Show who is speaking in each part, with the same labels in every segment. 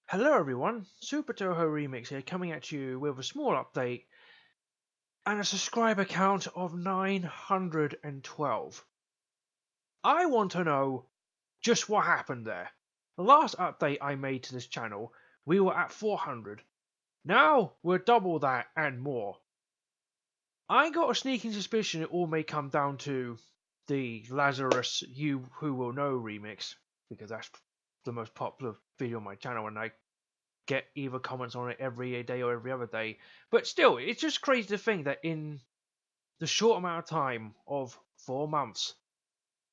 Speaker 1: Hello everyone, SUPERTOHOREMIX here, coming at you with a small update and a subscriber count of 912. I want to know just what happened there. The last update I made to this channel, we were at 400. Now we're double that and more. I got a sneaking suspicion it all may come down to the Lazarus You Who Will Know remix, because that's the most popular video on my channel and I get either comments on it every day or every other day. But still, it's just crazy to think that in the short amount of time of 4 months,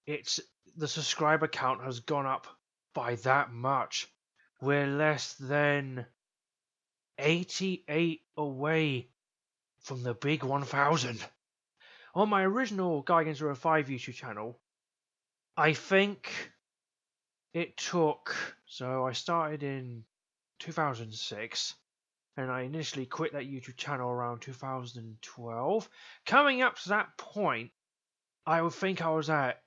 Speaker 1: it's the subscriber count has gone up by that much. We're less than 88 away from the big 1000. On my original Geigen05 YouTube channel, I think it took, so I started in 2006 and I initially quit that YouTube channel around 2012. Coming up to that point, I would think I was at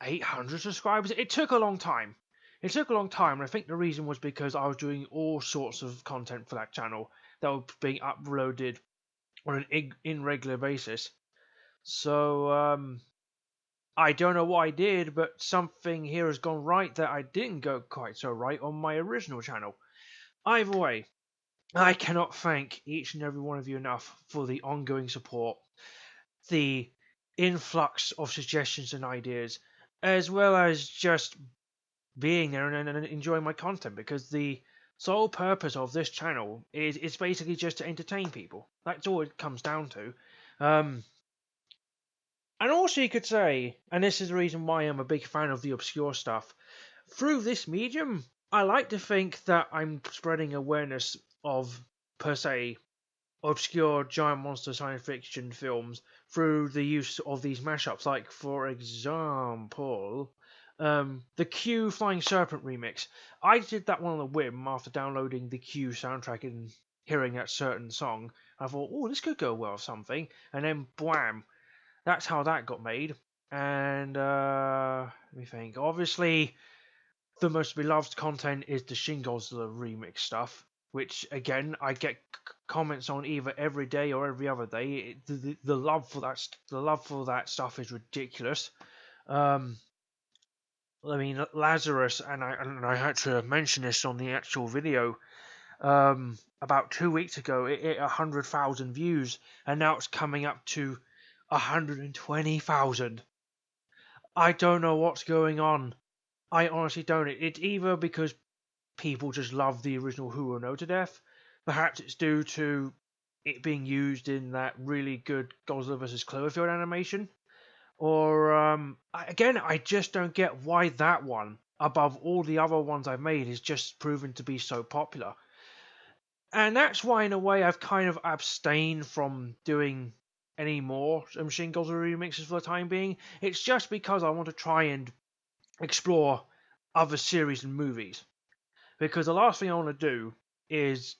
Speaker 1: 800 subscribers. It took a long time. And I think the reason was because I was doing all sorts of content for that channel that was being uploaded on an irregular basis. So, I don't know what I did, but something here has gone right that I didn't go quite so right on my original channel. Either way, I cannot thank each and every one of you enough for the ongoing support, the influx of suggestions and ideas, as well as just being there and enjoying my content, because the sole purpose of this channel is basically just to entertain people. That's all it comes down to. And also you could say, and this is the reason why I'm a big fan of the obscure stuff, through this medium, I like to think that I'm spreading awareness of, per se, obscure giant monster science fiction films through the use of these mashups. Like, for example, the Q Flying Serpent remix. I did that one on a whim after downloading the Q soundtrack and hearing that certain song. I thought, oh, this could go well with something. And then, blam, that's how that got made. And, let me think. Obviously, the most beloved content is the Shin Godzilla remix stuff, which again I get comments on either every day or every other day. The love for that stuff is ridiculous. I mean, Lazarus, and I had to mention this on the actual video. About 2 weeks ago, it hit 100,000 views, and now it's coming up to 120,000. I don't know what's going on. I honestly don't. It's either because people just love the original Who Will Know to death. Perhaps it's due to it being used in that really good Godzilla vs. Cloverfield animation. Or, again, I just don't get why that one, above all the other ones I've made, is just proven to be so popular. And that's why, in a way, I've kind of abstained from doing any more Shin Godzilla remixes for the time being. It's just because I want to try and explore other series and movies. Because the last thing I want to do is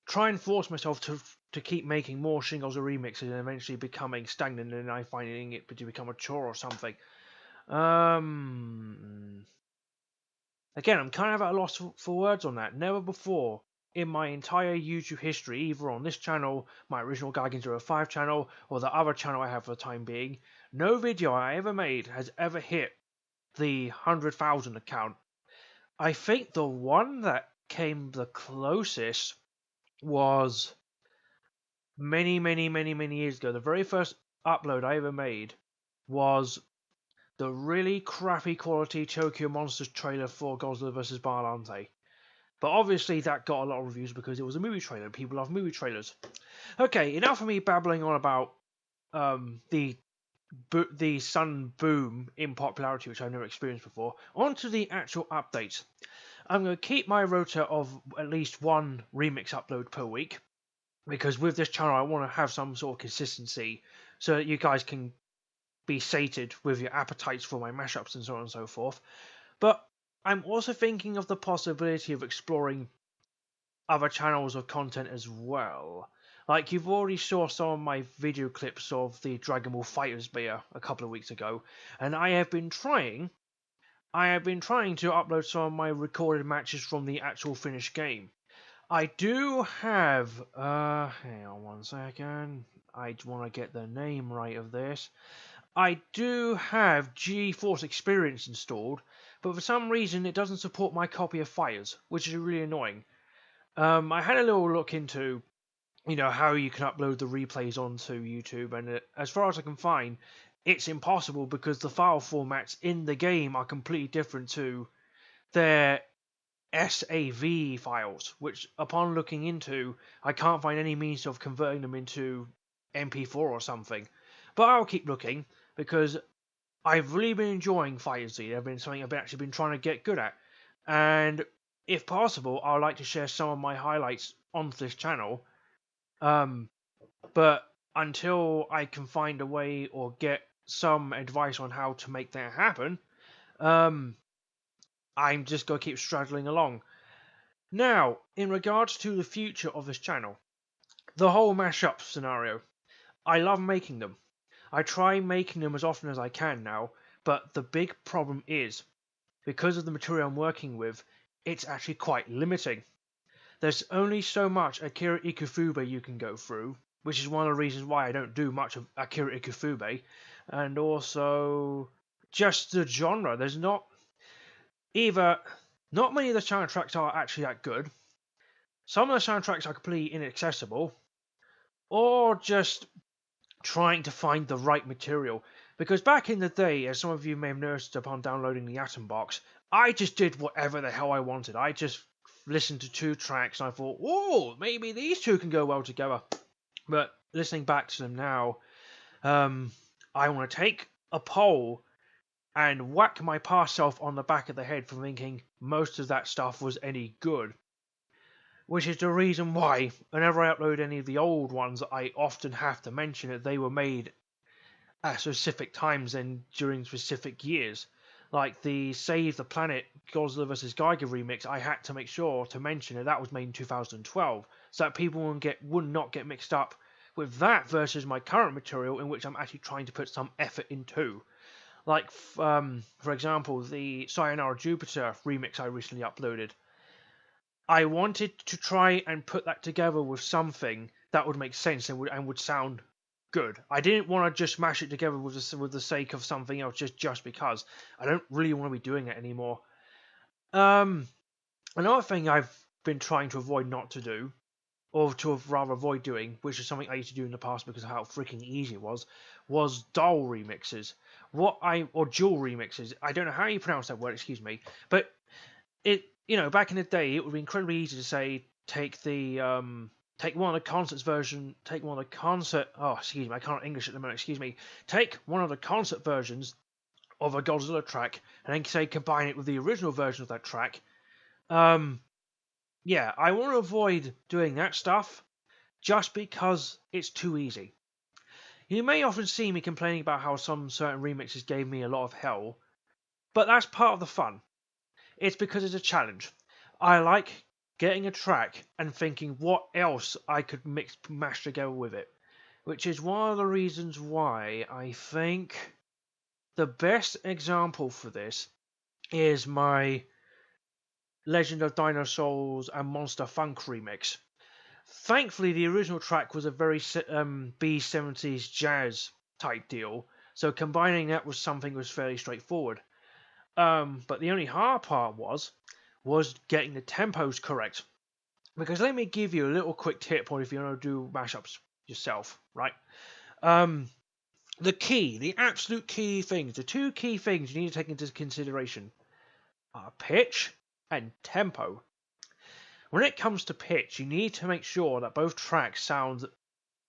Speaker 1: try and force myself to keep making more Shin Godzilla remixes and eventually becoming stagnant and I finding it to become a chore or something. Again, I'm kind of at a loss for words on that. Never before in my entire YouTube history, either on this channel, my original Geigen05 channel, or the other channel I have for the time being, no video I ever made has ever hit the 100,000 account. I think the one that came the closest was many years ago. The very first upload I ever made was the really crappy quality Tokyo Monsters trailer for Godzilla vs. Titanollante. But obviously that got a lot of reviews because it was a movie trailer. People love movie trailers. Okay, enough of me babbling on about the sudden boom in popularity, which I've never experienced before. On to the actual updates. I'm going to keep my rota of at least one remix upload per week, because with this channel I want to have some sort of consistency so that you guys can be sated with your appetites for my mashups and so on and so forth. But I'm also thinking of the possibility of exploring other channels of content as well. Like, you've already saw some of my video clips of the Dragon Ball Fighters beer a couple of weeks ago, and I have been trying I have been trying to upload some of my recorded matches from the actual finished game. I do have, hang on one second, I want to get the name right of this. I do have GeForce Experience installed, but for some reason it doesn't support my copy of Fires, which is really annoying. I had a little look into, how you can upload the replays onto YouTube, and as far as I can find, it's impossible because the file formats in the game are completely different to their SAV files, which upon looking into, I can't find any means of converting them into MP4 or something. But I'll keep looking because I've really been enjoying Fighter Z. They've been something I've actually been trying to get good at, and if possible, I'd like to share some of my highlights onto this channel. But until I can find a way or get some advice on how to make that happen, I'm just gonna keep straddling along. Now, in regards to the future of this channel, the whole mashup scenario, I love making them. I try making them as often as I can now, but the big problem is, because of the material I'm working with, it's actually quite limiting. There's only so much Akira Ikufube you can go through, which is one of the reasons why I don't do much of Akira Ikufube, and also just the genre. There's not many of the soundtracks are actually that good. Some of the soundtracks are completely inaccessible, or just trying to find the right material. Because back in the day, as some of you may have noticed upon downloading the Atom Box, I just did whatever the hell I wanted. I just listened to 2 tracks and I thought, whoa, maybe these 2 can go well together. But listening back to them now, I want to take a poll and whack my past self on the back of the head for thinking most of that stuff was any good. Which is the reason why, whenever I upload any of the old ones, I often have to mention that they were made at specific times and during specific years. Like the Save the Planet Godzilla vs. Giga remix, I had to make sure to mention that was made in 2012, so that people would not get mixed up with that versus my current material, in which I'm actually trying to put some effort into. Like, for example, the Sayonara Jupiter remix I recently uploaded. I wanted to try and put that together with something that would make sense and would sound good. I didn't want to just mash it together with the sake of something else just because. I don't really want to be doing it anymore. Another thing I've been trying to avoid not to do, or to rather avoid doing, which is something I used to do in the past because of how freaking easy it was doll remixes. Or dual remixes. I don't know how you pronounce that word, excuse me. But back in the day, it would be incredibly easy to say, take one of the concert versions, take one of the concert versions of a Godzilla track, and then say combine it with the original version of that track. Yeah, I want to avoid doing that stuff, just because it's too easy. You may often see me complaining about how some certain remixes gave me a lot of hell, but that's part of the fun. It's because it's a challenge. I like getting a track and thinking what else I could mash together with it. Which is one of the reasons why I think the best example for this is my Legend of Dinosaurs and Monster Funk remix. Thankfully, the original track was a very B-70s jazz type deal, so combining that with something was fairly straightforward. But the only hard part was getting the tempos correct. Because let me give you a little quick tip on if you want to do mashups yourself, right? The absolute key things, the 2 key things you need to take into consideration are pitch and tempo. When it comes to pitch, you need to make sure that both tracks sound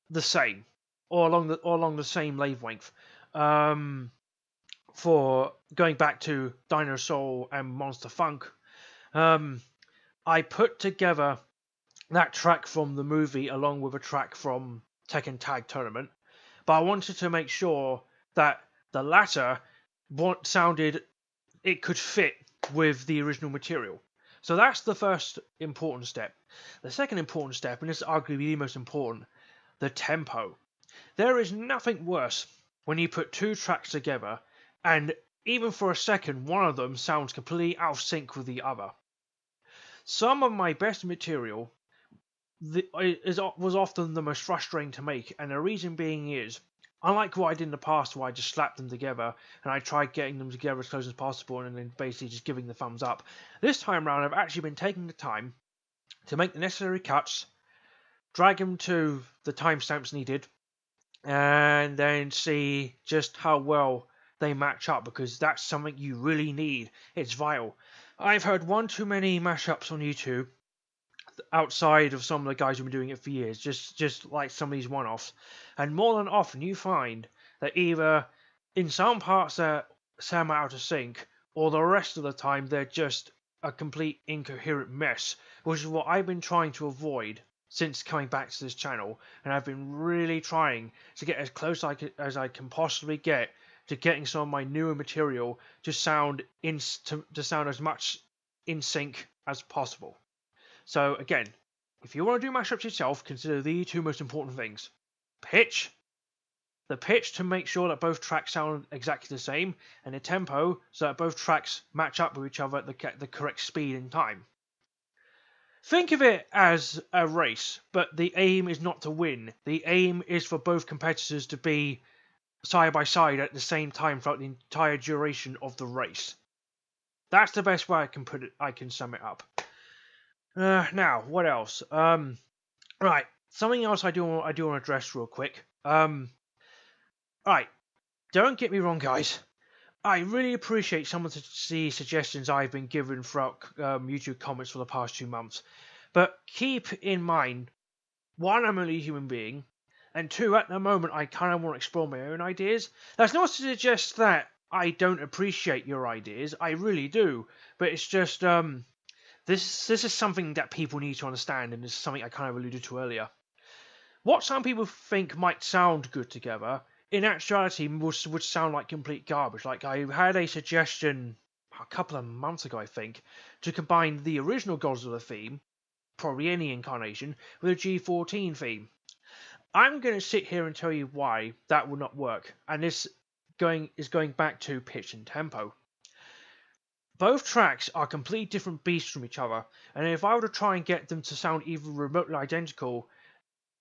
Speaker 1: the same, or along the same wavelength. For going back to Dinosaur and Monster Funk, I put together that track from the movie along with a track from Tekken Tag Tournament, but I wanted to make sure that the latter it could fit with the original material. So that's the first important step. The second important step, and this is arguably the most important, the tempo. There is nothing worse when you put 2 tracks together and even for a second, one of them sounds completely out of sync with the other. Some of my best material was often the most frustrating to make, and the reason being is, unlike what I did in the past where I just slapped them together and I tried getting them together as close as possible and then basically just giving the thumbs up, this time around I've actually been taking the time to make the necessary cuts, drag them to the timestamps needed, and then see just how well they match up, because that's something you really need. It's vital. I've heard one too many mashups on YouTube outside of some of the guys who've been doing it for years, just like some of these one-offs, and more than often you find that either in some parts they're somehow out of sync, or the rest of the time they're just a complete incoherent mess, which is what I've been trying to avoid since coming back to this channel, and I've been really trying to get as close as I can possibly get to getting some of my newer material to sound to sound as much in sync as possible. So again, if you want to do mashups yourself, consider the two most important things. Pitch, the pitch to make sure that both tracks sound exactly the same, and the tempo so that both tracks match up with each other at the correct speed and time. Think of it as a race, but the aim is not to win. The aim is for both competitors to be side by side at the same time throughout the entire duration of the race. That's the best way I can sum it up. Now, what else? Right, something else I do want to address real quick. Right, don't get me wrong, guys. I really appreciate some of the suggestions I've been given throughout YouTube comments for the past 2 months. But keep in mind, one, I'm only a human being, and two, at the moment, I kind of want to explore my own ideas. That's not to suggest that I don't appreciate your ideas. I really do. But it's just, this is something that people need to understand, and this is something I kind of alluded to earlier. What some people think might sound good together, in actuality would sound like complete garbage. Like, I had a suggestion a couple of months ago, I think, to combine the original Godzilla theme, probably any incarnation, with a G14 theme. I'm going to sit here and tell you why that would not work, and this is going back to pitch and tempo. Both tracks are completely different beasts from each other, and if I were to try and get them to sound even remotely identical,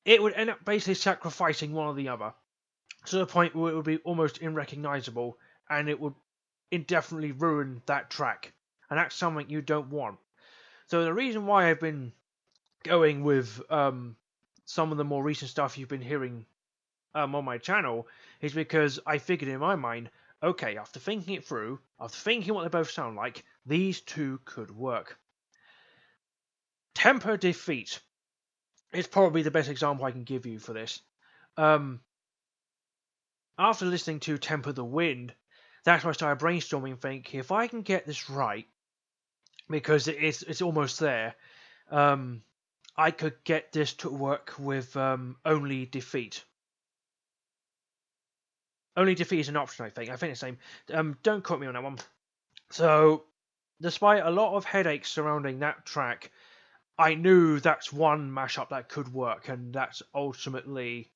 Speaker 1: it would end up basically sacrificing one or the other, to the point where it would be almost unrecognizable, and it would indefinitely ruin that track, and that's something you don't want. So the reason why I've been going with some of the more recent stuff you've been hearing on my channel is because I figured in my mind, okay, after thinking it through, after thinking what they both sound like, these two could work. Tempo Defeat is probably the best example I can give you for this. After listening to Temper the Wind, that's when I started brainstorming and thinking, if I can get this right, because it's almost there, I could get this to work with Only Defeat. Only Defeat is an option, I think. I think it's the same. Don't quote me on that one. So, despite a lot of headaches surrounding that track, I knew that's one mashup that could work, and that's ultimately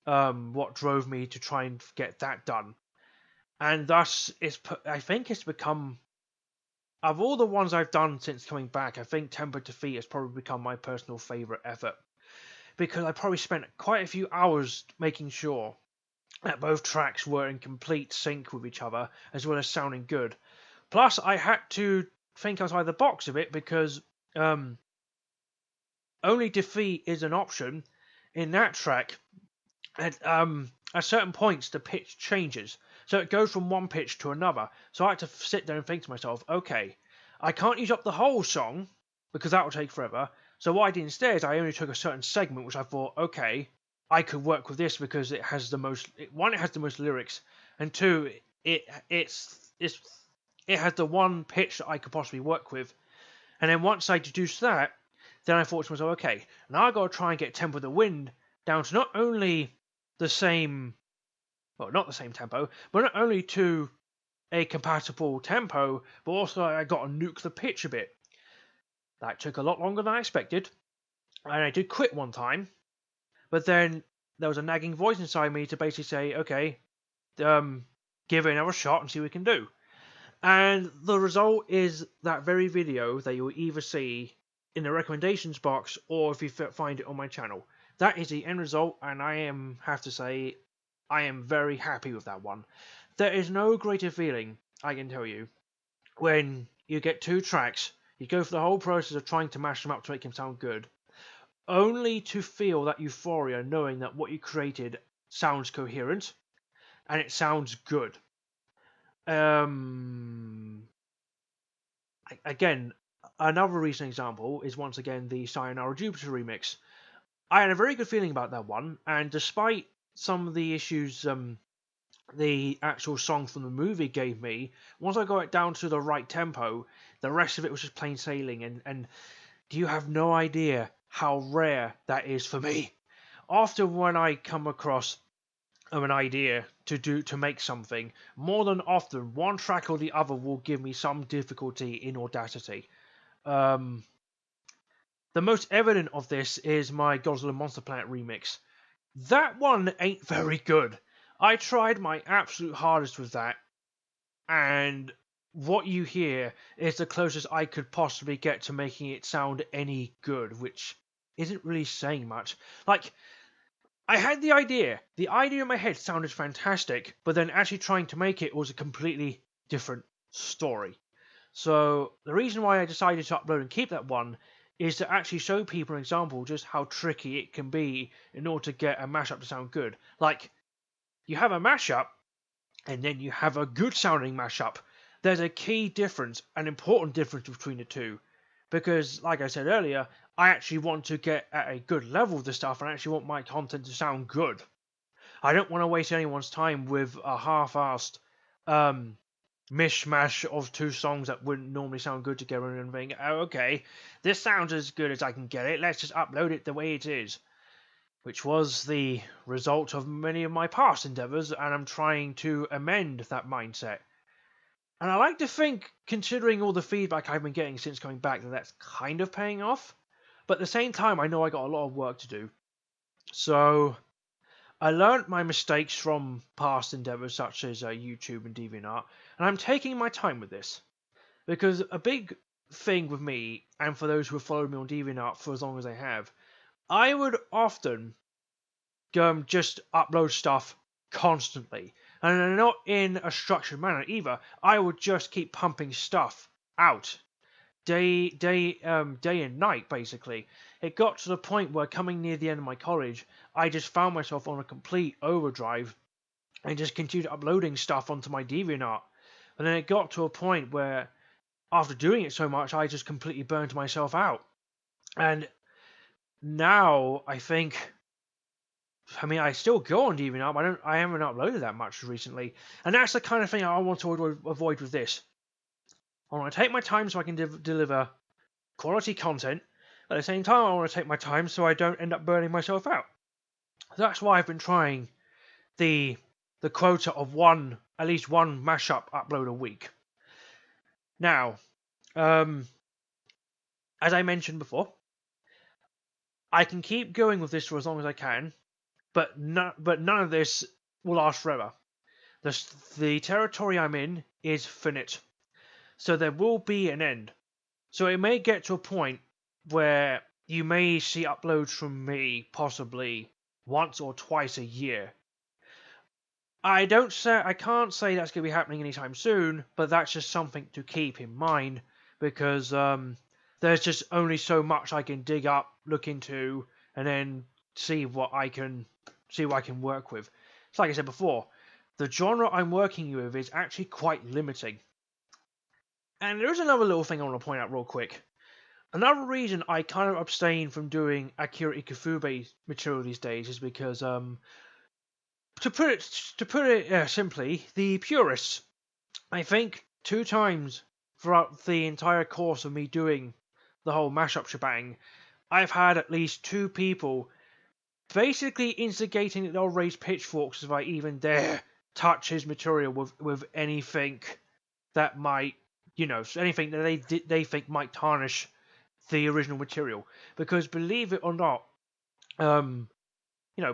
Speaker 1: what drove me to try and get that done. And thus, I think it's become, of all the ones I've done since coming back, I think Temper Defeat has probably become my personal favourite effort. Because I probably spent quite a few hours making sure that both tracks were in complete sync with each other, as well as sounding good. Plus, I had to think outside the box a bit, because Only Defeat is an option in that track. At certain points, the pitch changes. So it goes from one pitch to another. So I had to sit there and think to myself, okay, I can't use up the whole song, because that will take forever. So what I did instead is I only took a certain segment, which I thought, okay, I could work with this because it has the most, one, it has the most lyrics, and two, it has the one pitch that I could possibly work with. And then once I deduced that, then I thought to myself, okay, now I've got to try and get Tempo of the Wind down to not only the same, well, not the same tempo, but not only to a compatible tempo, but also I got to nuke the pitch a bit. That took a lot longer than I expected, and I did quit one time, but then there was a nagging voice inside me to basically say, okay, give it another shot and see what we can do. And the result is that very video that you'll either see in the recommendations box or if you find it on my channel. That is the end result, and have to say, I am very happy with that one. There is no greater feeling, I can tell you, when you get 2 tracks, you go through the whole process of trying to mash them up to make them sound good, only to feel that euphoria knowing that what you created sounds coherent and it sounds good. Again, another recent example is once again the Sayonara Jupiter remix. I had a very good feeling about that one, and despite some of the issues the actual song from the movie gave me, once I got it down to the right tempo, the rest of it was just plain sailing, and you have no idea how rare that is for me. Often when I come across an idea to make something, more than often one track or the other will give me some difficulty in Audacity. The most evident of this is my Godzilla Monster Planet remix. That one ain't very good. I tried my absolute hardest with that, and what you hear is the closest I could possibly get to making it sound any good, which isn't really saying much. Like, I had the idea in my head sounded fantastic, but then actually trying to make it was a completely different story. So the reason why I decided to upload and keep that one is to actually show people an example just how tricky it can be in order to get a mashup to sound good. Like, you have a mashup, and then you have a good sounding mashup. There's a key difference, an important difference between the two. Because, like I said earlier, I actually want to get at a good level of the stuff, and I actually want my content to sound good. I don't want to waste anyone's time with a half-assed mishmash of 2 songs that wouldn't normally sound good together and think, oh, okay, this sounds as good as I can get it, let's just upload it the way it is. Which was the result of many of my past endeavours, and I'm trying to amend that mindset. And I like to think, considering all the feedback I've been getting since coming back, that that's kind of paying off. But at the same time, I know I got a lot of work to do. So I learnt my mistakes from past endeavours such as YouTube and DeviantArt, and I'm taking my time with this. Because a big thing with me, and for those who have followed me on DeviantArt for as long as they have, I would often just upload stuff constantly. And not in a structured manner either. I would just keep pumping stuff out. Day and night, basically. It got to the point where, coming near the end of my college, I just found myself on a complete overdrive and just continued uploading stuff onto my DeviantArt. And then it got to a point where, after doing it so much, I just completely burned myself out. And now, I still go on DeviantArt, but I haven't uploaded that much recently. And that's the kind of thing I want to avoid with this. I want to take my time so I can deliver quality content. At the same time, I want to take my time so I don't end up burning myself out. That's why I've been trying the quota of at least one mashup upload a week. Now, as I mentioned before, I can keep going with this for as long as I can, but none of this will last forever. The territory I'm in is finite, so there will be an end. So it may get to a point where you may see uploads from me possibly once or twice a year. I can't say that's going to be happening anytime soon, but that's just something to keep in mind, because there's just only so much I can dig up, look into, and then see what I can work with. It's like I said before, the genre I'm working with is actually quite limiting. And there is another little thing I want to point out real quick. Another reason I kind of abstain from doing Akira Ikefube material these days is because, to put it simply, the purists, I think 2 times throughout the entire course of me doing the whole mashup shebang, I've had at least 2 people basically instigating that they'll raise pitchforks if I even dare touch his material with anything that might, anything that they think might tarnish the original material. Because believe it or not,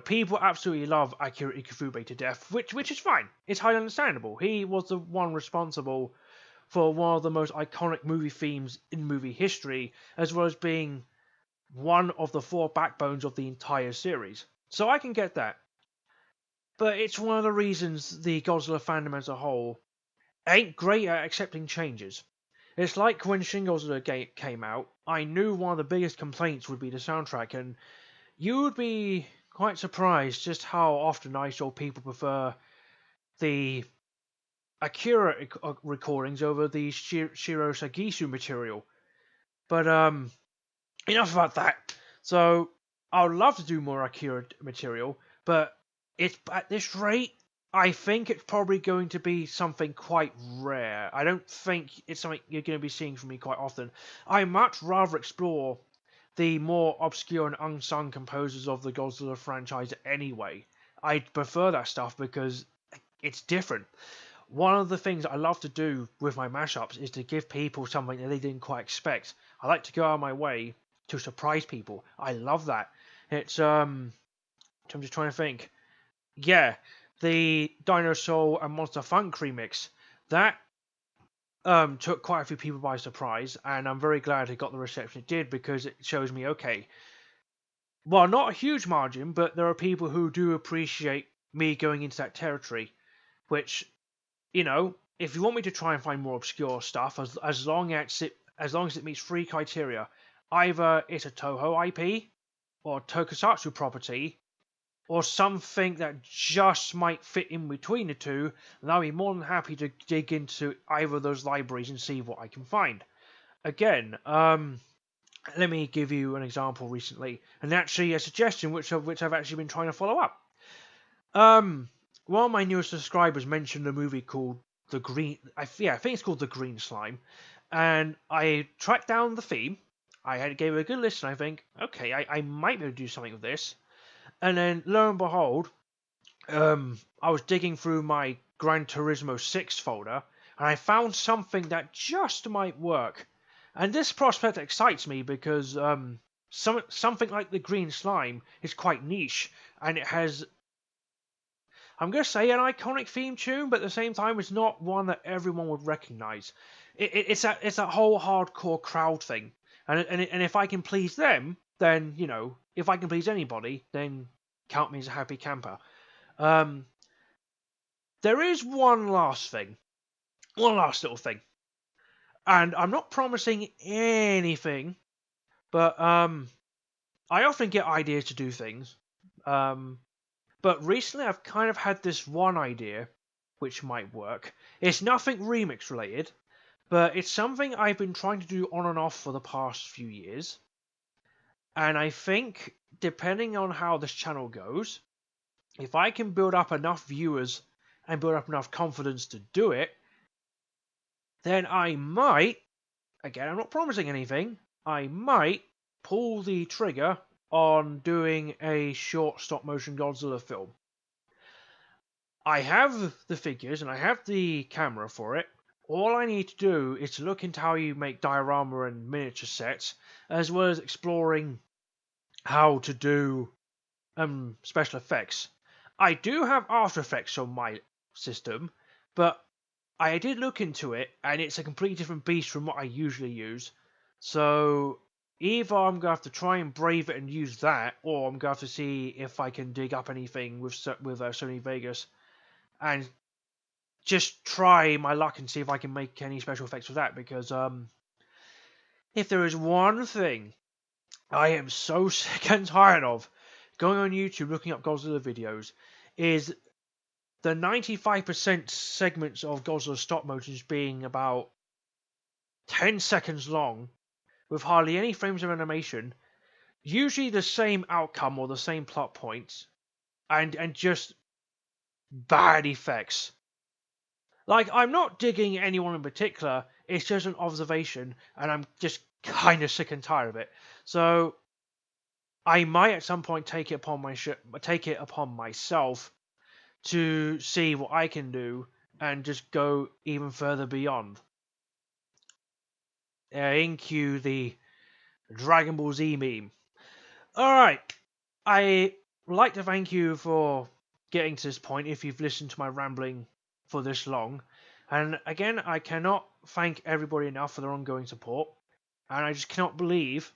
Speaker 1: people absolutely love Akira Ikefube to death, which is fine. It's highly understandable. He was the one responsible for one of the most iconic movie themes in movie history, as well as being one of the 4 backbones of the entire series. So I can get that. But it's one of the reasons the Godzilla fandom as a whole ain't great at accepting changes. It's like when Shin Godzilla came out, I knew one of the biggest complaints would be the soundtrack, and you would be quite surprised just how often I saw people prefer the Akira recordings over the Shiro Sagisu material. But enough about that. So I would love to do more Akira material, but it's at this rate, I think it's probably going to be something quite rare. I don't think it's something you're going to be seeing from me quite often. I much rather explore the more obscure and unsung composers of the Godzilla franchise anyway. I prefer that stuff because it's different. One of the things I love to do with my mashups is to give people something that they didn't quite expect. I like to go out of my way to surprise people. I love that. It's I'm just trying to think. Yeah, the Dinosaur and Monster Funk remix that took quite a few people by surprise, and I'm very glad it got the reception it did, because it shows me, okay, well, not a huge margin, but there are people who do appreciate me going into that territory, which, you know, if you want me to try and find more obscure stuff, as long as it meets 3 criteria, either it's a Toho IP or Tokusatsu property, or something that just might fit in between the two, then I'll be more than happy to dig into either of those libraries and see what I can find. Again, let me give you an example recently, and actually a suggestion which I've actually been trying to follow up. One of my newest subscribers mentioned a movie called The Green... I think it's called The Green Slime, and I tracked down the theme. Gave it a good listen, I think, okay, I might be able to do something with this. And then, lo and behold, I was digging through my Gran Turismo 6 folder, and I found something that just might work. And this prospect excites me because something like the Green Slime is quite niche, and it has, I'm going to say, an iconic theme tune, but at the same time, it's not one that everyone would recognize. It's that whole hardcore crowd thing, and if I can please them, then, you know, if I can please anybody, then count me as a happy camper. There is one last little thing, and I'm not promising anything, but I often get ideas to do things. But recently I've kind of had this one idea which might work. It's nothing remix related, but it's something I've been trying to do on and off for the past few years. And I think, depending on how this channel goes, if I can build up enough viewers and build up enough confidence to do it, then I might, again, I'm not promising anything, I might pull the trigger on doing a short stop-motion Godzilla film. I have the figures and I have the camera for it. All I need to do is to look into how you make diorama and miniature sets, as well as exploring how to do special effects. I do have After Effects on my system, but I did look into it, and it's a completely different beast from what I usually use. So either I'm going to have to try and brave it and use that, or I'm going to have to see if I can dig up anything with Sony Vegas and just try my luck and see if I can make any special effects with that, because if there is one thing I am so sick and tired of going on YouTube looking up Godzilla videos, is the 95% segments of Godzilla stop motions being about 10 seconds long, with hardly any frames of animation, usually the same outcome or the same plot points, and just bad effects. Like, I'm not digging anyone in particular, it's just an observation, and I'm just kind of sick and tired of it. So I might at some point take it upon myself to see what I can do and just go even further beyond. In cue the Dragon Ball Z meme. Alright, I would like to thank you for getting to this point if you've listened to my rambling for this long. And again, I cannot thank everybody enough for their ongoing support, and I just cannot believe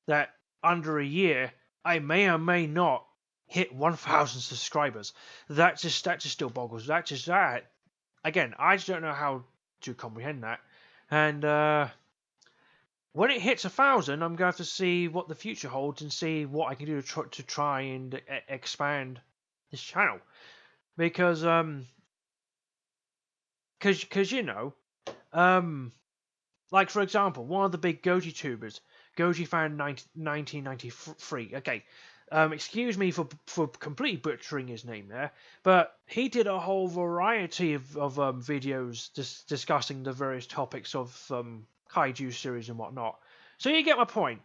Speaker 1: that under a year I may or may not hit 1,000 subscribers. That just still boggles. That again, I just don't know how to comprehend that. And when it hits 1,000, I'm going to have to see what the future holds and see what I can do to try and expand this channel, because you know, like for example, one of the big Goji tubers, Goji found 1993. Okay, excuse me for completely butchering his name there, but he did a whole variety of videos discussing the various topics of kaiju series and whatnot. So you get my point.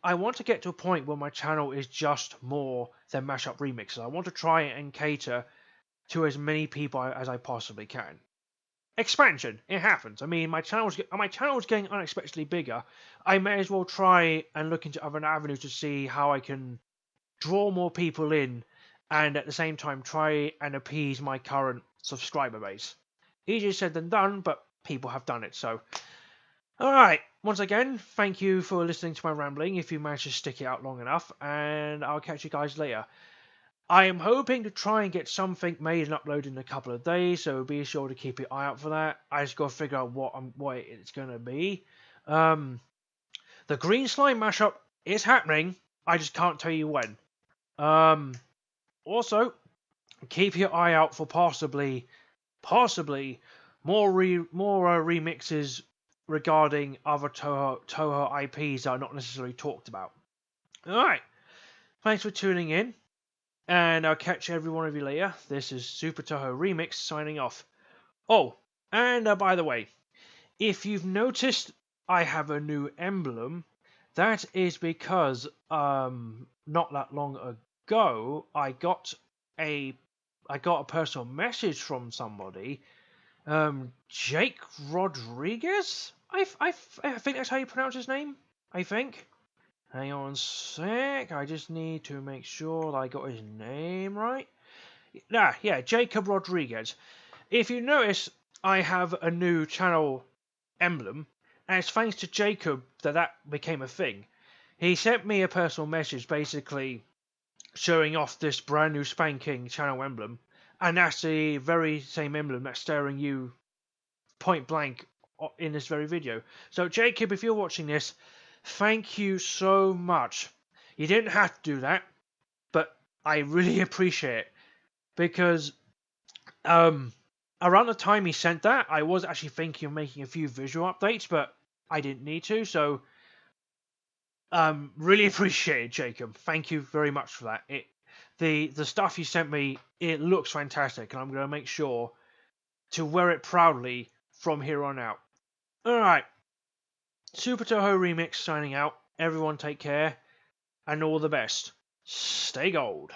Speaker 1: I want to get to a point where my channel is just more than mashup remixes. I want to try and cater to as many people as I possibly can. Expansion, it happens. I mean, my channel's getting unexpectedly bigger. I may as well try and look into other avenues to see how I can draw more people in, and at the same time try and appease my current subscriber base. Easier said than done, but people have done it. So, all right. Once again, thank you for listening to my rambling. If you managed to stick it out long enough, and I'll catch you guys later. I am hoping to try and get something made and uploaded in a couple of days, so be sure to keep your eye out for that. I just got to figure out what it's going to be. The green slime mashup is happening. I just can't tell you when. Also, keep your eye out for possibly more remixes regarding other Toho IPs that are not necessarily talked about. All right. Thanks for tuning in. And I'll catch every one of you later. This is Super Toho Remix signing off. Oh, and by the way, if you've noticed I have a new emblem, that is because not that long ago I got a personal message from somebody, Jake Rodriguez. I think that's how you pronounce his name. I think. Hang on a sec, I just need to make sure that I got his name right. Yeah, Jacob Rodriguez. If you notice, I have a new channel emblem, and it's thanks to Jacob that became a thing. He sent me a personal message basically showing off this brand new spanking channel emblem, and that's the very same emblem that's staring you point blank in this very video. So Jacob, if you're watching this, thank you so much. You didn't have to do that, but I really appreciate it, because around the time he sent that, I was actually thinking of making a few visual updates, but I didn't need to, so really appreciate it, Jacob. Thank you very much for that. The stuff you sent me, it looks fantastic, and I'm going to make sure to wear it proudly from here on out. Alright. Super Toho Remix signing out. Everyone take care, and all the best. Stay gold.